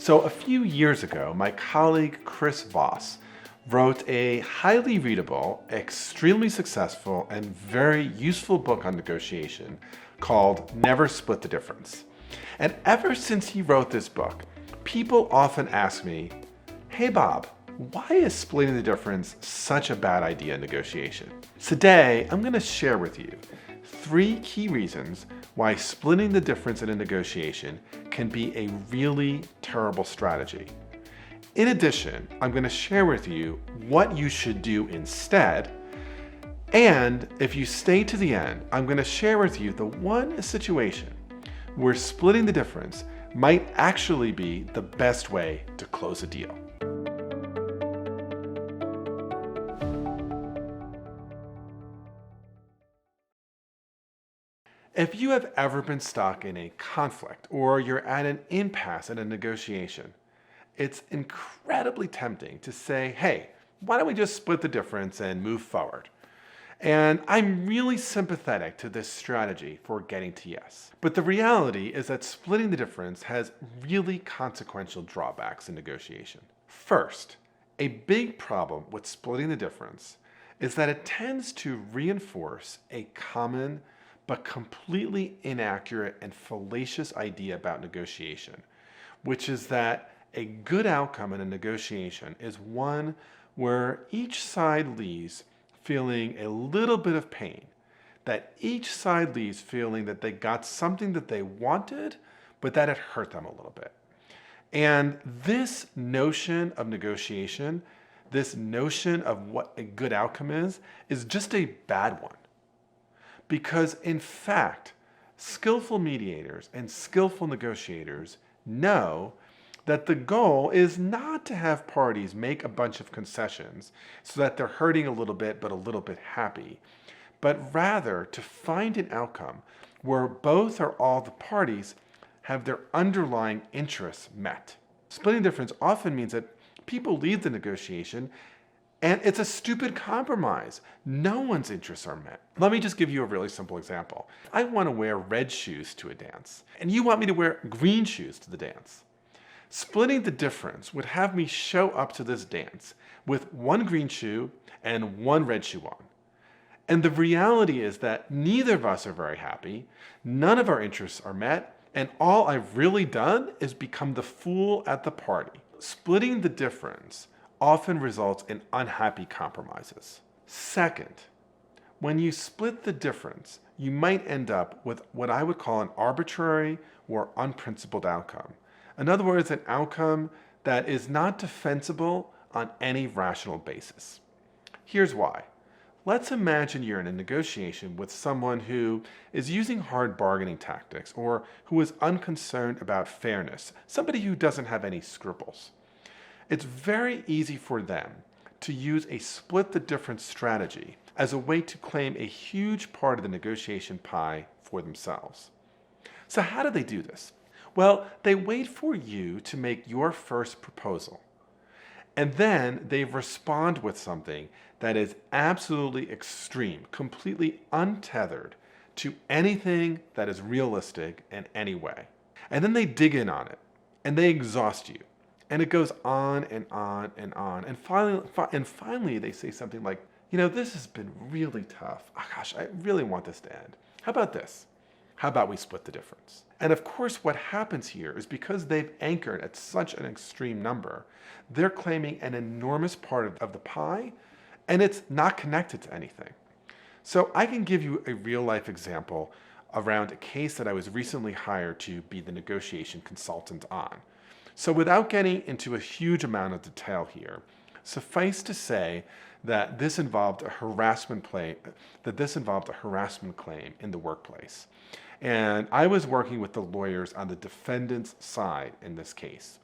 So a few years ago, my colleague Chris Voss wrote a highly readable, extremely successful, and very useful book on negotiation called Never Split the Difference. And ever since he wrote this book, people often ask me, "Hey Bob, why is splitting the difference such a bad idea in negotiation?" Today, I'm going to share with you 3 key reasons why splitting the difference in a negotiation can be a really terrible strategy. In addition, I'm going to share with you what you should do instead. And if you stay to the end, I'm going to share with you the one situation where splitting the difference might actually be the best way to close a deal. If you have ever been stuck in a conflict or you're at an impasse in a negotiation, it's incredibly tempting to say, "Hey, why don't we just split the difference and move forward?" And I'm really sympathetic to this strategy for getting to yes. But the reality is that splitting the difference has really consequential drawbacks in negotiation. First, a big problem with splitting the difference is that it tends to reinforce a common but completely inaccurate and fallacious idea about negotiation, which is that a good outcome in a negotiation is one where each side leaves feeling a little bit of pain, that each side leaves feeling that they got something that they wanted, but that it hurt them a little bit. And this notion of negotiation, this notion of what a good outcome is just a bad one. Because in fact, skillful mediators and skillful negotiators know that the goal is not to have parties make a bunch of concessions so that they're hurting a little bit but a little bit happy, but rather to find an outcome where both or all the parties have their underlying interests met. Splitting difference often means that people leave the negotiation and it's a stupid compromise. No one's interests are met. Let me just give you a really simple example. I want to wear red shoes to a dance, and you want me to wear green shoes to the dance. Splitting the difference would have me show up to this dance with one green shoe and one red shoe on. And the reality is that neither of us are very happy, none of our interests are met, and all I've really done is become the fool at the party. Splitting the difference often results in unhappy compromises. Second, when you split the difference, you might end up with what I would call an arbitrary or unprincipled outcome. In other words, an outcome that is not defensible on any rational basis. Here's why. Let's imagine you're in a negotiation with someone who is using hard bargaining tactics or who is unconcerned about fairness, somebody who doesn't have any scruples. It's very easy for them to use a split the difference strategy as a way to claim a huge part of the negotiation pie for themselves. So how do they do this? Well, they wait for you to make your first proposal, and then they respond with something that is absolutely extreme, completely untethered to anything that is realistic in any way. And then they dig in on it, and they exhaust you. And it goes on and on and on. And finally they say something like, "This has been really tough. Oh, gosh, I really want this to end. How about this? How about we split the difference?" And of course, what happens here is because they've anchored at such an extreme number, they're claiming an enormous part of the pie, and it's not connected to anything. So I can give you a real life example around a case that I was recently hired to be the negotiation consultant on. So without getting into a huge amount of detail here, suffice to say that this involved a harassment claim in the workplace. And I was working with the lawyers on the defendant's side in this case.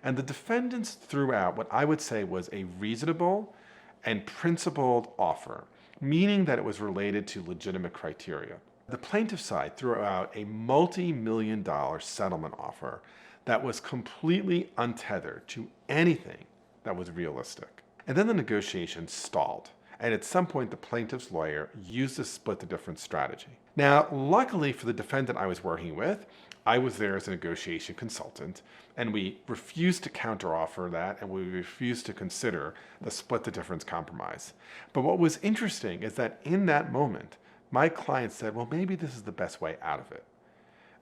And the defendants threw out what I would say was a reasonable and principled offer, meaning that it was related to legitimate criteria. The plaintiff side threw out a multi-million-dollar settlement offer that was completely untethered to anything that was realistic. And then the negotiation stalled. And at some point, the plaintiff's lawyer used a split the difference strategy. Now, luckily for the defendant I was working with, I was there as a negotiation consultant, and we refused to counteroffer that, and we refused to consider the split the difference compromise. But what was interesting is that in that moment, my client said, well, maybe this is the best way out of it.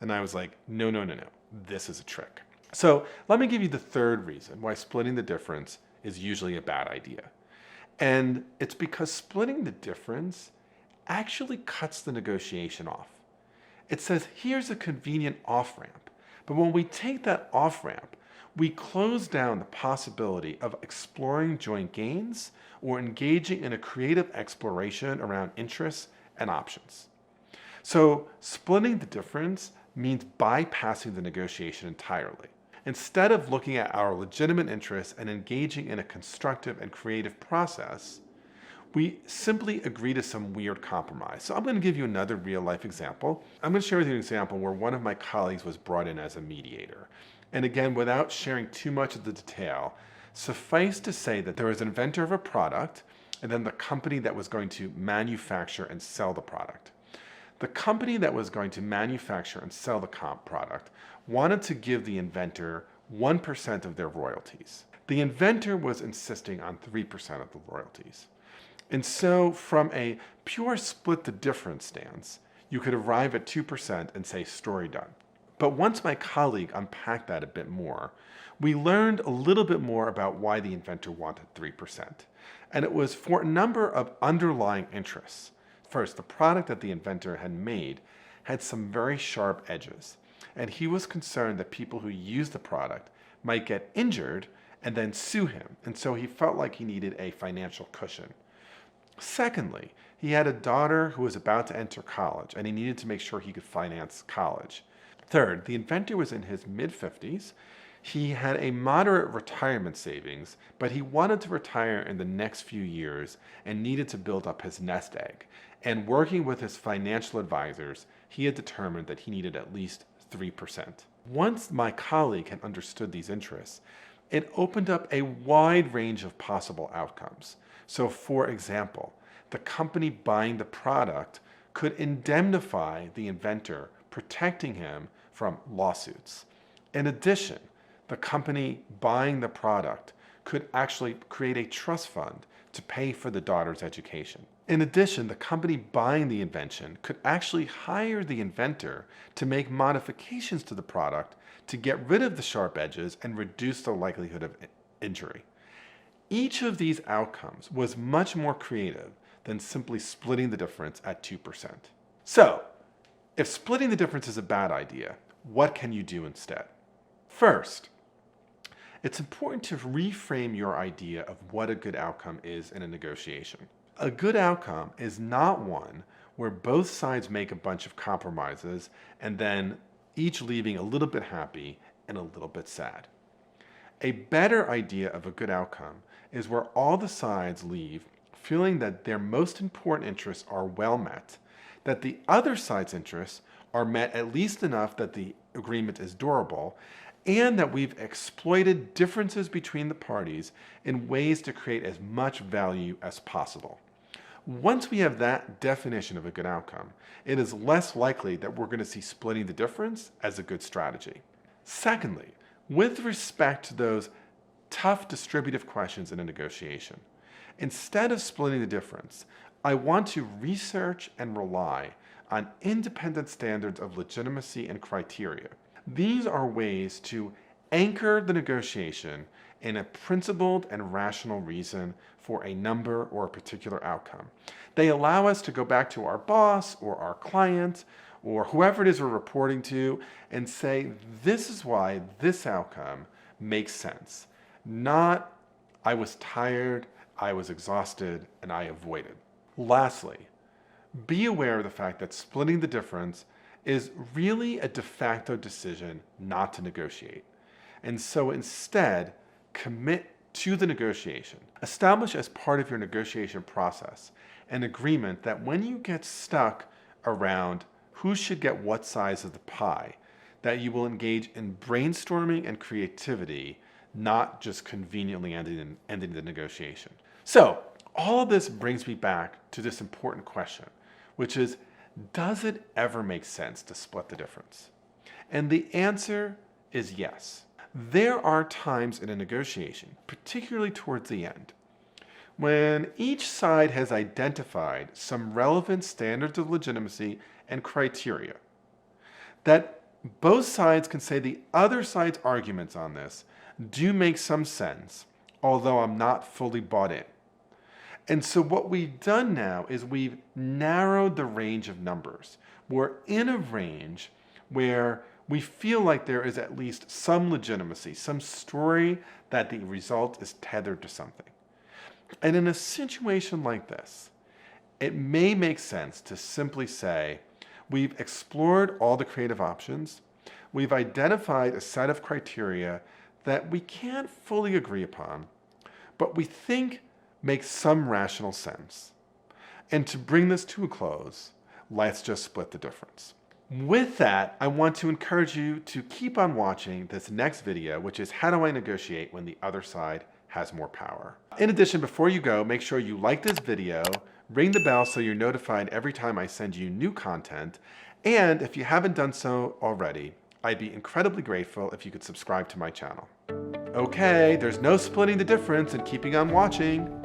And I was like, no, no, no, no, this is a trick. So let me give you the third reason why splitting the difference is usually a bad idea. And it's because splitting the difference actually cuts the negotiation off. It says, here's a convenient off-ramp. But when we take that off-ramp, we close down the possibility of exploring joint gains or engaging in a creative exploration around interests and options. So splitting the difference means bypassing the negotiation entirely. Instead of looking at our legitimate interests and engaging in a constructive and creative process, we simply agree to some weird compromise. So I'm going to give you another real-life example. I'm going to share with you an example where one of my colleagues was brought in as a mediator. And again, without sharing too much of the detail, suffice to say that there was an inventor of a product and then the company that was going to manufacture and sell the product. The company that was going to manufacture and sell the product wanted to give the inventor 1% of their royalties. The inventor was insisting on 3% of the royalties. And so from a pure split the difference stance, you could arrive at 2% and say story done. But once my colleague unpacked that a bit more, we learned a little bit more about why the inventor wanted 3%. And it was for a number of underlying interests. First, the product that the inventor had made had some very sharp edges. And he was concerned that people who used the product might get injured and then sue him. And so he felt like he needed a financial cushion. Secondly, he had a daughter who was about to enter college, and he needed to make sure he could finance college. Third, the inventor was in his mid-50s. He had a moderate retirement savings, but he wanted to retire in the next few years and needed to build up his nest egg. And working with his financial advisors, he had determined that he needed at least 3%. Once my colleague had understood these interests, it opened up a wide range of possible outcomes. So for example, the company buying the product could indemnify the inventor, protecting him from lawsuits. In addition, the company buying the product could actually create a trust fund to pay for the daughter's education. In addition, the company buying the invention could actually hire the inventor to make modifications to the product to get rid of the sharp edges and reduce the likelihood of injury. Each of these outcomes was much more creative than simply splitting the difference at 2%. So, if splitting the difference is a bad idea, what can you do instead? First, it's important to reframe your idea of what a good outcome is in a negotiation. A good outcome is not one where both sides make a bunch of compromises and then each leaving a little bit happy and a little bit sad. A better idea of a good outcome is where all the sides leave feeling that their most important interests are well met, that the other side's interests are met at least enough that the agreement is durable, and that we've exploited differences between the parties in ways to create as much value as possible. Once we have that definition of a good outcome, it is less likely that we're going to see splitting the difference as a good strategy. Secondly, with respect to those tough distributive questions in a negotiation, instead of splitting the difference, I want to research and rely on independent standards of legitimacy and criteria. These are ways to anchor the negotiation in a principled and rational reason for a number or a particular outcome. They allow us to go back to our boss or our client or whoever it is we're reporting to and say, this is why this outcome makes sense. Not, I was tired, I was exhausted, and I avoided. Lastly, be aware of the fact that splitting the difference is really a de facto decision not to negotiate. And so instead, commit to the negotiation. Establish as part of your negotiation process an agreement that when you get stuck around who should get what size of the pie, that you will engage in brainstorming and creativity, not just conveniently ending the negotiation. So all of this brings me back to this important question, which is, does it ever make sense to split the difference? And the answer is yes. There are times in a negotiation, particularly towards the end, when each side has identified some relevant standards of legitimacy and criteria, that both sides can say the other side's arguments on this do make some sense, although I'm not fully bought in. And so what we've done now is we've narrowed the range of numbers. We're in a range where we feel like there is at least some legitimacy, some story that the result is tethered to something. And in a situation like this, it may make sense to simply say, we've explored all the creative options, we've identified a set of criteria that we can't fully agree upon, but we think makes some rational sense. And to bring this to a close, let's just split the difference. With that, I want to encourage you to keep on watching this next video, which is how do I negotiate when the other side has more power. In addition, before you go, make sure you like this video, ring the bell so you're notified every time I send you new content, and if you haven't done so already, I'd be incredibly grateful if you could subscribe to my channel. Okay, there's no splitting the difference and keeping on watching.